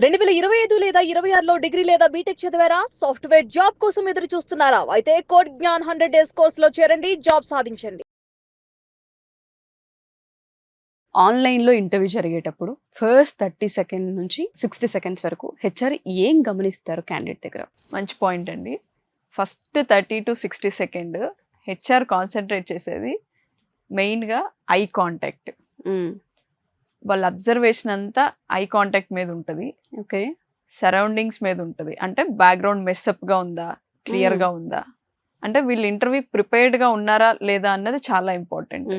2025 లేదా 26లో డిగ్రీ లేదా బీటెక్ చదివారా? సాఫ్ట్‌వేర్ జాబ్ కోసం ఎదురు చూస్తున్నారా? అయితే కోడ్ జ్ఞాన్ 100 డేస్ కోర్సులో చేరండి, జాబ్ సాధించండి. ఆన్‌లైన్‌లో ఇంటర్వ్యూ జరిగేటప్పుడు ఫస్ట్ 30 సెకండ్ నుంచి 60 సెకండ్స్ వరకు హెచ్ఆర్ ఏం గమనిస్తారు క్యాండిడేట్ దగ్గర? మంచి పాయింట్ అండి. ఫస్ట్ 30-60 సెకండ్ హెచ్ఆర్ కాన్సన్ట్రేట్ చేసేది మెయిన్గా ఐ కాంటాక్ట్. వాళ్ళ అబ్జర్వేషన్ అంతా ఐ కాంటాక్ట్ మీద ఉంటుంది, ఓకే. సరౌండింగ్స్ మీద ఉంటుంది. అంటే బ్యాక్గ్రౌండ్ మెస్అప్గా ఉందా, క్లియర్గా ఉందా, అంటే వీళ్ళు ఇంటర్వ్యూ ప్రిపేర్డ్గా ఉన్నారా లేదా అన్నది చాలా ఇంపార్టెంట్.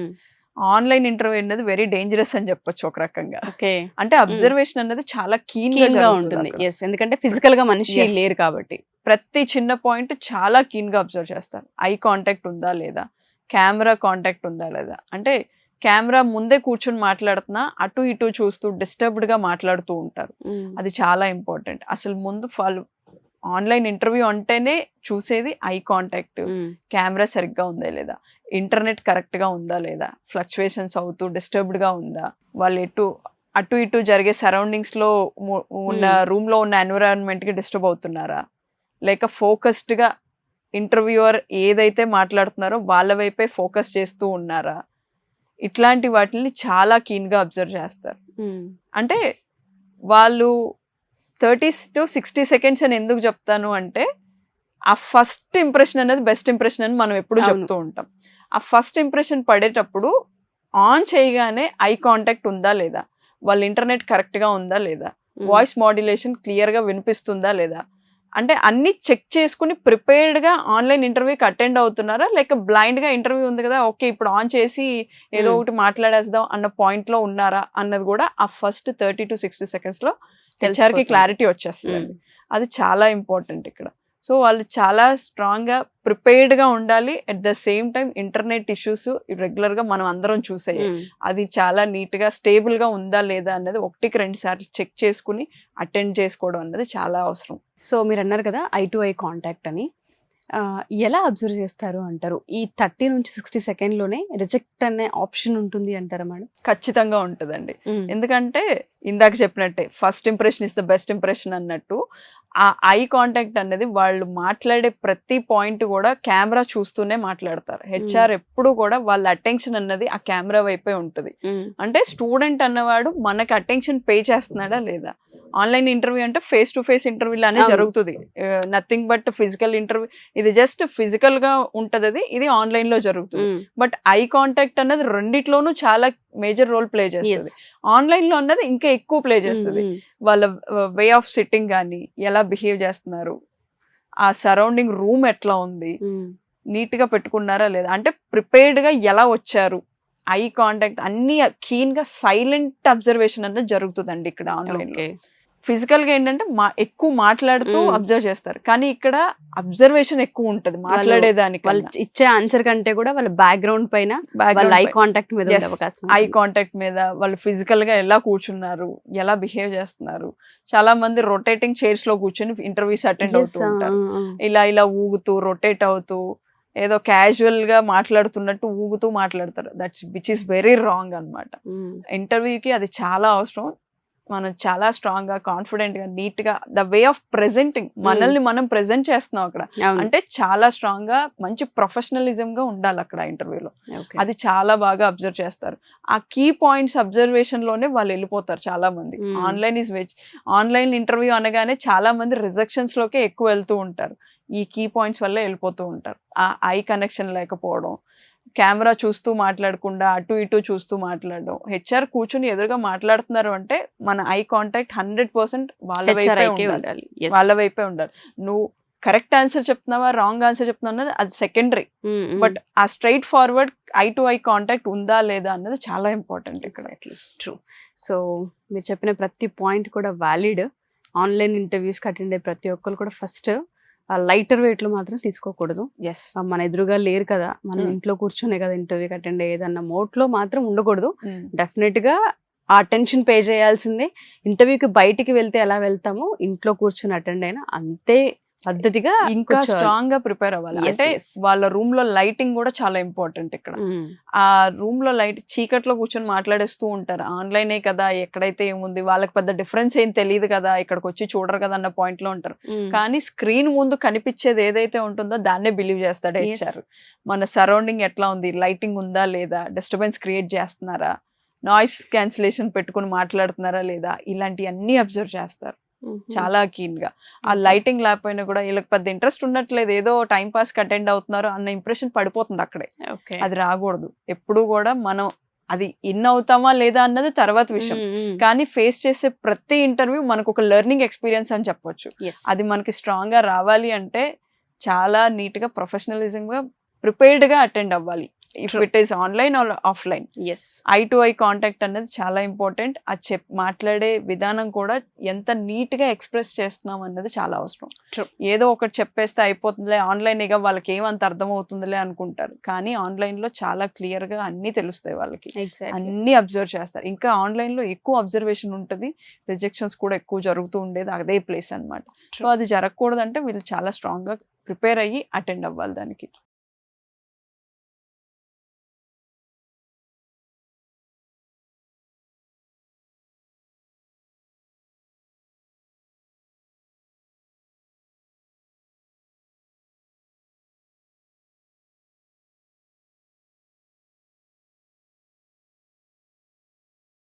ఆన్లైన్ ఇంటర్వ్యూ అనేది వెరీ డేంజరస్ అని చెప్పొచ్చు ఒక రకంగా. ఓకే. అంటే అబ్జర్వేషన్ అనేది చాలా కీన్ గా ఉంటుంది. ఎస్, ఎందుకంటే ఫిజికల్ గా మనిషి లేరు కాబట్టి ప్రతి చిన్న పాయింట్ చాలా కీన్ గా అబ్జర్వ్ చేస్తారు. ఐ కాంటాక్ట్ ఉందా లేదా, కెమెరా కాంటాక్ట్ ఉందా లేదా, అంటే కెమెరా ముందే కూర్చొని మాట్లాడుతున్నా అటు ఇటు చూస్తూ డిస్టర్బ్డ్ గా మాట్లాడుతూ ఉంటారు. అది చాలా ఇంపార్టెంట్. అసలు ముందు ఆన్లైన్ ఇంటర్వ్యూ అంటేనే చూసేది ఐ కాంటాక్ట్, కెమెరా సరిగ్గా ఉందా లేదా, ఇంటర్నెట్ కరెక్ట్గా ఉందా లేదా, ఫ్లక్చువేషన్స్ అవుతూ డిస్టర్బ్డ్గా ఉందా, వాళ్ళు అటు ఇటు జరిగే సరౌండింగ్స్లో ఉన్న రూమ్లో ఉన్న ఎన్విరాన్మెంట్కి డిస్టర్బ్ అవుతున్నారా, లేక ఫోకస్డ్గా ఇంటర్వ్యూయర్ ఏదైతే మాట్లాడుతున్నారో వాళ్ళ వైపే ఫోకస్ చేస్తూ ఉన్నారా, ఇట్లాంటి వాటిని చాలా కీన్గా అబ్జర్వ్ చేస్తారు. అంటే వాళ్ళు 30-60 సెకండ్స్ అని ఎందుకు చెప్తాను అంటే, ఆ ఫస్ట్ ఇంప్రెషన్ అనేది బెస్ట్ ఇంప్రెషన్ అని మనం ఎప్పుడు చెప్తూ ఉంటాం. ఆ ఫస్ట్ ఇంప్రెషన్ పడేటప్పుడు ఆన్ చేయగానే ఐ కాంటాక్ట్ ఉందా లేదా, వాళ్ళ ఇంటర్నెట్ కరెక్ట్గా ఉందా లేదా, వాయిస్ మాడ్యులేషన్ క్లియర్గా వినిపిస్తుందా లేదా, అంటే అన్ని చెక్ చేసుకుని ప్రిపేర్డ్గా ఆన్లైన్ ఇంటర్వ్యూకి అటెండ్ అవుతున్నారా, లేక బ్లైండ్గా ఇంటర్వ్యూ ఉంది కదా ఓకే ఇప్పుడు ఆన్ చేసి ఏదో ఒకటి మాట్లాడేద్దాం అన్న పాయింట్లో ఉన్నారా అన్నది కూడా ఆ ఫస్ట్ 30-60 సెకండ్స్లో హెచ్ఆర్కి క్లారిటీ వచ్చేస్తుంది. అది చాలా ఇంపార్టెంట్ ఇక్కడ. సో వాళ్ళు చాలా స్ట్రాంగ్గా ప్రిపేర్డ్గా ఉండాలి. At the same time internet issues రెగ్యులర్గా మనం అందరం చూసేయాలి. అది చాలా నీట్గా స్టేబుల్గా ఉందా లేదా అన్నది 1-2 సార్లు చెక్ చేసుకుని అటెండ్ చేసుకోవడం అన్నది చాలా అవసరం. సో మీరు అన్నారు కదా ఐ టు ఐ కాంటాక్ట్ అని, ఎలా అబ్జర్వ్ చేస్తారు అంటారు? ఈ 30-60 సెకండ్లోనే రిజెక్ట్ అనే ఆప్షన్ ఉంటుంది అంటారా మేడం? ఖచ్చితంగా ఉంటుందండి. ఎందుకంటే ఇందాక చెప్పినట్టే first impression is the best impression అన్నట్టు, ఆ ఐ కాంటాక్ట్ అనేది వాళ్ళు మాట్లాడే ప్రతి పాయింట్ కూడా కెమెరా చూస్తూనే మాట్లాడతారు. హెచ్ఆర్ ఎప్పుడు కూడా వాళ్ళ అటెన్షన్ అన్నది ఆ కెమెరా వైపే ఉంటుంది. అంటే స్టూడెంట్ అన్నవాడు మనకి అటెన్షన్ పే చేస్తున్నాడా లేదా. ఆన్లైన్ ఇంటర్వ్యూ అంటే ఫేస్ టు ఫేస్ ఇంటర్వ్యూ అనే జరుగుతుంది, నథింగ్ బట్ ఫిజికల్ ఇంటర్వ్యూ. ఇది జస్ట్ ఫిజికల్ గా ఉంటది, ఇది ఆన్లైన్ లో జరుగుతుంది. బట్ ఐ కాంటాక్ట్ అన్నది రెండిట్లోనూ చాలా మేజర్ రోల్ ప్లే చేస్తుంది. ఆన్లైన్ లో అన్నది ఇంకా ఎక్కువ ప్లే చేస్తుంది. వాళ్ళ వే ఆఫ్ సిట్టింగ్ కానీ, ఎలా బిహేవ్ చేస్తున్నారు, ఆ సరౌండింగ్ రూమ్ ఎట్లా ఉంది, నీట్ గా పెట్టుకున్నారా లేదా, అంటే ప్రిపేర్డ్ గా ఎలా వచ్చారు, ఐ కాంటాక్ట్ అన్ని కీన్ గా సైలెంట్ అబ్జర్వేషన్ అన్నది జరుగుతుందండి ఇక్కడ ఆన్లైన్ లో. ఫిజికల్ గా ఏంటంటే ఎక్కువ మాట్లాడుతూ అబ్జర్వ్ చేస్తారు, కానీ ఇక్కడ అబ్జర్వేషన్ ఎక్కువ ఉంటది మాట్లాడేదానికి. వాళ్ళు ఇచ్చే ఆన్సర్ కంటే కూడా వాళ్ళ బ్యాక్గ్రౌండ్ పైన ఐ కాంటాక్ట్ మీద అవకాశం, ఐ కాంటాక్ట్ మీద వాళ్ళు ఫిజికల్ గా ఎలా కూర్చున్నారు, ఎలా బిహేవ్ చేస్తున్నారు. చాలా మంది రొటేటింగ్ చైర్స్ లో కూర్చొని ఇంటర్వ్యూస్ అటెండ్ అవుతూ ఉంటారు, ఇలా ఊగుతూ రొటేట్ అవుతూ ఏదో క్యాజువల్ గా మాట్లాడుతున్నట్టు ఊగుతూ మాట్లాడతారు. That's which is very wrong అనమాట. ఇంటర్వ్యూకి అది చాలా అవసరం. మనం చాలా స్ట్రాంగ్ గా, కాన్ఫిడెంట్ గా, నీట్ గా ద వే ఆఫ్ ప్రెజెంటింగ్, మనల్ని మనం ప్రెజెంట్ చేస్తున్నాం అక్కడ అంటే చాలా స్ట్రాంగ్ గా మంచి ప్రొఫెషనలిజం గా ఉండాలి అక్కడ ఇంటర్వ్యూలో. అది చాలా బాగా అబ్జర్వ్ చేస్తారు. ఆ కీ పాయింట్స్ అబ్జర్వేషన్ లోనే వాళ్ళు వెళ్ళిపోతారు చాలా మంది. ఆన్లైన్ ఇంటర్వ్యూ అనగానే చాలా మంది రిజెక్షన్స్ లోకే ఎక్కువ వెళ్తూ ఉంటారు. ఈ కీ పాయింట్స్ వల్ల వెళ్ళిపోతూ ఉంటారు. ఆ ఐ కనెక్షన్ లేకపోవడం, కెమెరా చూస్తూ మాట్లాడకుండా అటు ఇటు చూస్తూ మాట్లాడడం. హెచ్ఆర్ కూర్చుని ఎదురుగా మాట్లాడుతున్నారు అంటే మన ఐ కాంటాక్ట్ 100% వాళ్ళ వైపే ఉండాలి. నువ్వు కరెక్ట్ ఆన్సర్ చెప్తున్నావా, రాంగ్ ఆన్సర్ చెప్తున్నావు అది సెకండరీ, బట్ ఆ straight forward I to eye contact ఉందా లేదా అన్నది చాలా ఇంపార్టెంట్ ఇక్కడ. ట్రూ. సో మీరు చెప్పిన ప్రతి పాయింట్ కూడా వ్యాలిడ్. ఆన్లైన్ ఇంటర్వ్యూస్కి అటెండ్ అయ్యే ప్రతి ఒక్కరు కూడా ఫస్ట్ లైటర్ వెయిట్లో మాత్రం తీసుకోకూడదు. మన ఎదురుగా లేరు కదా, మనం ఇంట్లో కూర్చునే కదా ఇంటర్వ్యూకి అటెండ్ అయ్యేదన్న మోడ్లో మాత్రం ఉండకూడదు. డెఫినెట్గా ఆ అటెన్షన్ పే చేయాల్సిందే. ఇంటర్వ్యూకి బయటికి వెళ్తే ఎలా వెళ్తామో ఇంట్లో కూర్చొని అటెండ్ అయినా అంతే పద్ధతిగా ఇంకా కూర్చోవాలి. స్ట్రాంగ్ గా ప్రిపేర్ అవ్వాలి. Yes, అంటే yes. వాళ్ళ రూమ్ లో లైటింగ్ కూడా చాలా ఇంపార్టెంట్ ఇక్కడ. ఆ రూమ్ లో లైట్ చీకట్లో కూర్చొని మాట్లాడేస్తూ ఉంటారు. ఆన్లైనే కదా, ఎక్కడైతే ఏముంది, వాళ్ళకి పెద్ద డిఫరెన్స్ ఏం తెలియదు కదా, ఇక్కడికి వచ్చి చూడరు కదా అన్న పాయింట్ లో ఉంటారు. కానీ స్క్రీన్ ముందు కనిపించేది ఏదైతే ఉంటుందో దాన్నే బిలీవ్ చేస్తాడు Yes. హెచ్ఆర్. మన సరౌండింగ్ ఎట్లా ఉంది, లైటింగ్ ఉందా లేదా, డిస్టర్బెన్స్ క్రియేట్ చేస్తున్నారా, నాయిస్ క్యాన్సిలేషన్ పెట్టుకుని మాట్లాడుతున్నారా లేదా, ఇలాంటివన్నీ అబ్జర్వ్ చేస్తారు చాలా keen గా. ఆ లైటింగ్ లేకపోయినా కూడా వీళ్ళకి పెద్ద ఇంట్రెస్ట్ ఉండట్లేదు, ఏదో టైం పాస్ కి అటెండ్ అవుతున్నారు అన్న ఇంప్రెషన్ పడిపోతుంది అక్కడే. ఓకే. అది రాకూడదు. ఎప్పుడు కూడా మనం అది ఇన్ అవుతామా లేదా అన్నది తర్వాత విషయం, కానీ ఫేస్ చేసే ప్రతి ఇంటర్వ్యూ మనకు ఒక లెర్నింగ్ ఎక్స్పీరియన్స్ అని చెప్పొచ్చు. అది మనకి స్ట్రాంగ్ గా రావాలి అంటే చాలా నీట్ గా ప్రొఫెషనలిజం గా ప్రిపేర్డ్ గా అటెండ్ అవ్వాలి. If True. It is online or offline, I to eye contact అనేది చాలా ఇంపార్టెంట్. అది మాట్లాడే విధానం కూడా ఎంత నీట్ గా ఎక్స్ప్రెస్ చేస్తున్నాం అన్నది చాలా అవసరం. True. ఏదో ఒకటి చెప్పేస్తే అయిపోతుందిలే, ఆన్లైన్ గా వాళ్ళకి ఏమంత అర్థం అవుతుందిలే అనుకుంటారు, కానీ ఆన్లైన్ లో చాలా క్లియర్ గా అన్ని తెలుస్తాయి వాళ్ళకి, అన్ని అబ్జర్వ్ చేస్తారు. ఇంకా ఆన్లైన్ లో ఎక్కువ అబ్జర్వేషన్ ఉంటుంది, రిజెక్షన్స్ కూడా ఎక్కువ జరుగుతూ ఉండేది అదే ప్లేస్ అన్నమాట. సో అది జరగకూడదంటే వీళ్ళు చాలా స్ట్రాంగ్ గా ప్రిపేర్ అయ్యి అటెండ్ అవ్వాలి దానికి.